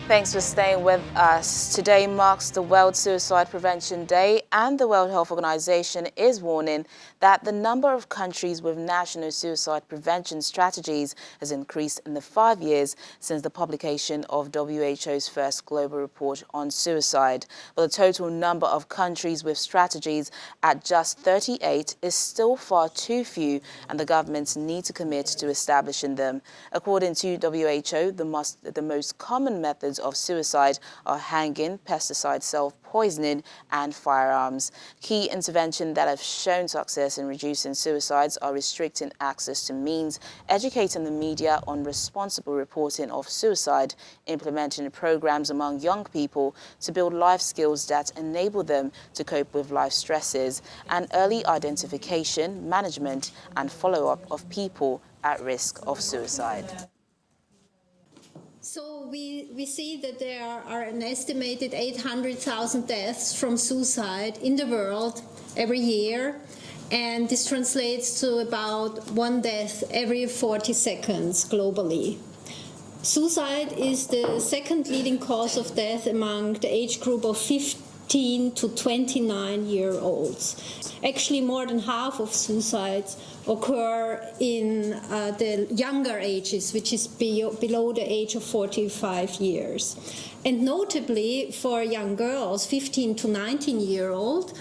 Thanks for staying with us. Today marks the World Suicide Prevention Day, and the World Health Organization is warning that the number of countries with national suicide prevention strategies has increased in the 5 years since the publication of WHO's first global report on suicide. But the total number of countries with strategies at just 38 is still far too few, and the governments need to commit to establishing them. According to WHO, the most common methods of suicide are hanging, pesticide self-poisoning, and firearms. Key interventions that have shown success in reducing suicides are restricting access to means, educating the media on responsible reporting of suicide, implementing programs among young people to build life skills that enable them to cope with life stresses, and early identification, management, and follow-up of people at risk of suicide. So we see that there are an estimated 800,000 deaths from suicide in the world every year, and this translates to about one death every 40 seconds globally. Suicide is the second leading cause of death among the age group of 15 to 29-year-olds. Actually, more than half of suicides occur in the younger ages, which is below the age of 45 years. And notably, for young girls, 15 to 19-year-old,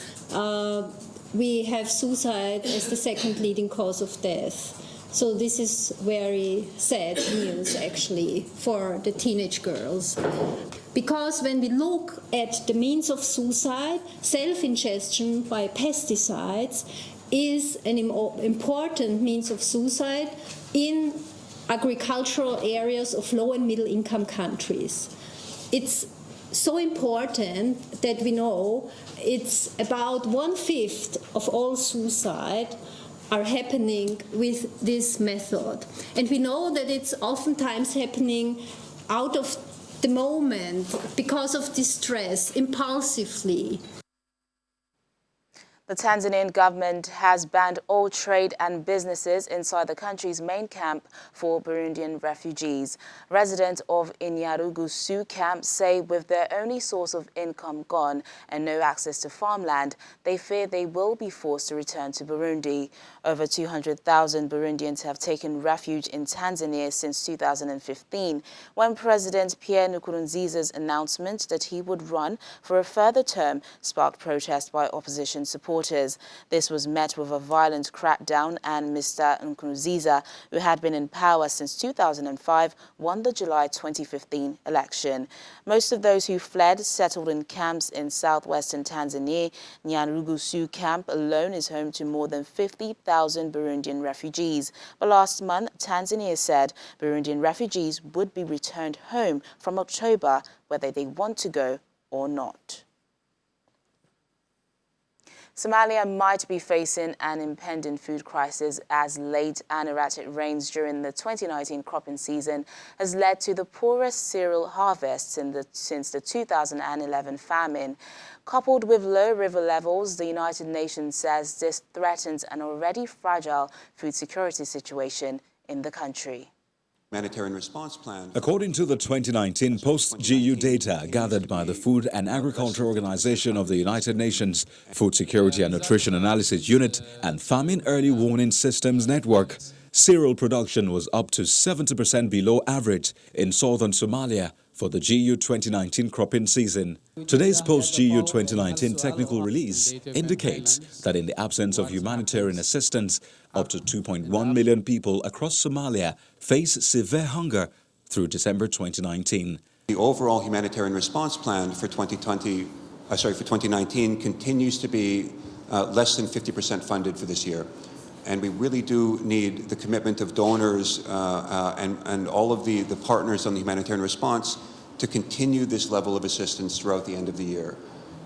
we have suicide as the second leading cause of death. So this is very sad news, actually, for the teenage girls. Because when we look at the means of suicide, self-ingestion by pesticides is an important means of suicide in agricultural areas of low and middle income countries. It's so important that we know it's about 1/5 of all suicide are happening with this method. And we know that it's oftentimes happening out of the moment because of distress, impulsively. The Tanzanian government has banned all trade and businesses inside the country's main camp for Burundian refugees. Residents of Nyarugusu camp say with their only source of income gone and no access to farmland, they fear they will be forced to return to Burundi. Over 200,000 Burundians have taken refuge in Tanzania since 2015, when President Pierre Nkurunziza's announcement that he would run for a further term sparked protest by opposition supporters. This was met with a violent crackdown, and Mr. Nkurunziza, who had been in power since 2005, won the July 2015 election. Most of those who fled settled in camps in southwestern Tanzania. Nyarugusu camp alone is home to more than 50,000 Burundian refugees. But last month, Tanzania said Burundian refugees would be returned home from October, whether they want to go or not. Somalia might be facing an impending food crisis as late and erratic rains during the 2019 cropping season has led to the poorest cereal harvests since the 2011 famine. Coupled with low river levels, the United Nations says this threatens an already fragile food security situation in the country. Humanitarian response plan. According to the 2019 post-GU data gathered by the Food and Agriculture Organization of the United Nations, Food Security and Nutrition Analysis Unit, and Famine Early Warning Systems Network, cereal production was up to 70% below average in southern Somalia for the GU 2019 cropping season. Today's post-GU 2019 technical release indicates that in the absence of humanitarian assistance, up to 2.1 million people across Somalia face severe hunger through December 2019. The overall humanitarian response plan for 2019 continues to be less than 50% funded for this year. And we really do need the commitment of donors and all of the partners on the humanitarian response to continue this level of assistance throughout the end of the year.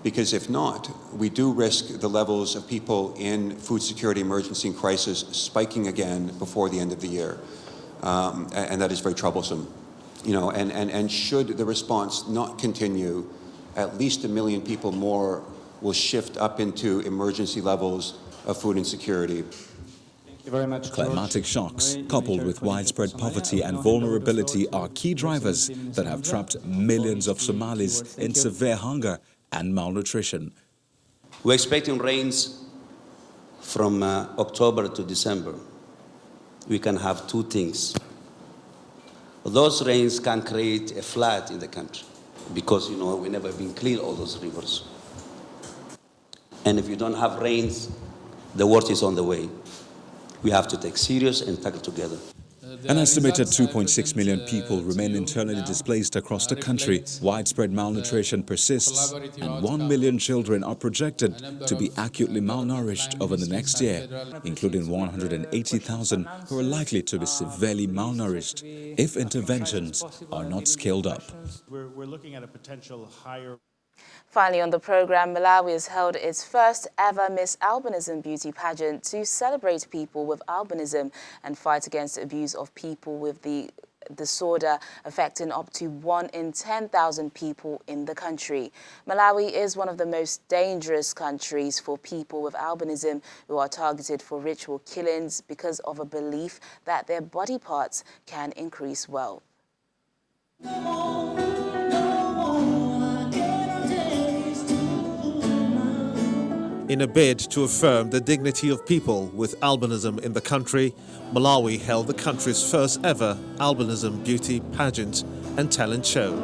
Because if not, we do risk the levels of people in food security emergency and crisis spiking again before the end of the year. And that is very troublesome. You know, and should the response not continue, at least 1 million people more will shift up into emergency levels of food insecurity. Very much, Climatic shocks, coupled with widespread poverty and vulnerability, are key drivers that have trapped millions of Somalis in severe hunger and malnutrition. We're expecting rains from October to December. We can have two things. Those rains can create a flood in the country because, we never been clean all those rivers. And if you don't have rains, the worst is on the way. We have to take serious and tackle together. An estimated 2.6 million people remain internally displaced across the country. Widespread malnutrition persists, and 1 million children are projected to be acutely malnourished over the next year, including 180,000 who are likely to be severely malnourished if interventions are not scaled up. We're looking at a potential higher... Finally on the program, Malawi has held its first ever Miss Albinism beauty pageant to celebrate people with albinism and fight against abuse of people with the disorder affecting up to 1 in 10,000 people in the country. Malawi is one of the most dangerous countries for people with albinism who are targeted for ritual killings because of a belief that their body parts can increase wealth. In a bid to affirm the dignity of people with albinism in the country, Malawi held the country's first ever albinism beauty pageant and talent show.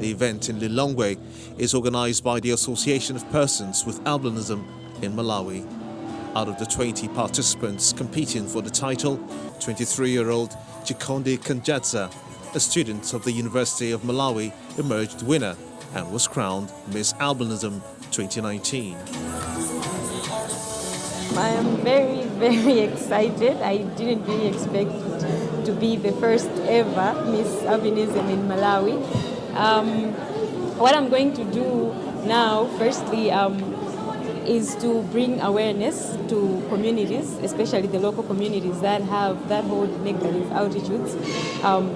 The event in Lilongwe is organized by the Association of Persons with Albinism in Malawi. Out of the 20 participants competing for the title, 23-year-old Chikondi Kanjatsa, a student of the University of Malawi, emerged winner and was crowned Miss Albinism 2019. I am very, very excited. I didn't really expect to be the first ever Miss Albinism in Malawi. What I'm going to do now, firstly, is to bring awareness to communities, especially the local communities that hold negative attitudes,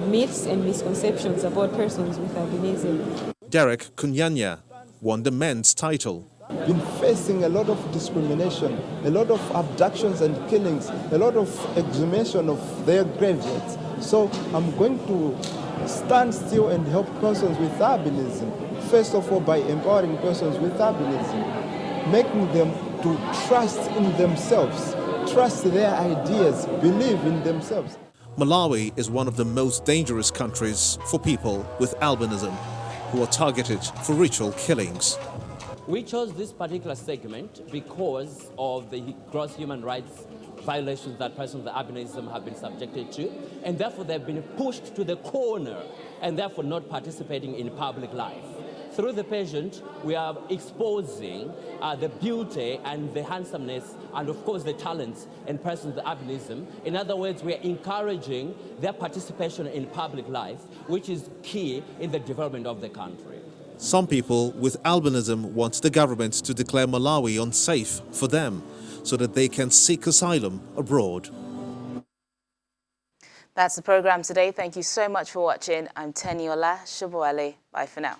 myths and misconceptions about persons with albinism. Derek Kunyanya won the men's title. Been facing a lot of discrimination, a lot of abductions and killings, a lot of exhumation of their graveyards. So I'm going to stand still and help persons with albinism, first of all by empowering persons with albinism, making them to trust in themselves, trust their ideas, believe in themselves. Malawi is one of the most dangerous countries for people with albinism who are targeted for ritual killings. We chose this particular segment because of the gross human rights violations that persons with albinism have been subjected to, and therefore they've been pushed to the corner and therefore not participating in public life. Through the pageant, we are exposing the beauty and the handsomeness and, of course, the talents in persons with albinism. In other words, we are encouraging their participation in public life, which is key in the development of the country. Some people with albinism want the government to declare Malawi unsafe for them so that they can seek asylum abroad. That's the program today. Thank you so much for watching. I'm Teniola Shaboale. Bye for now.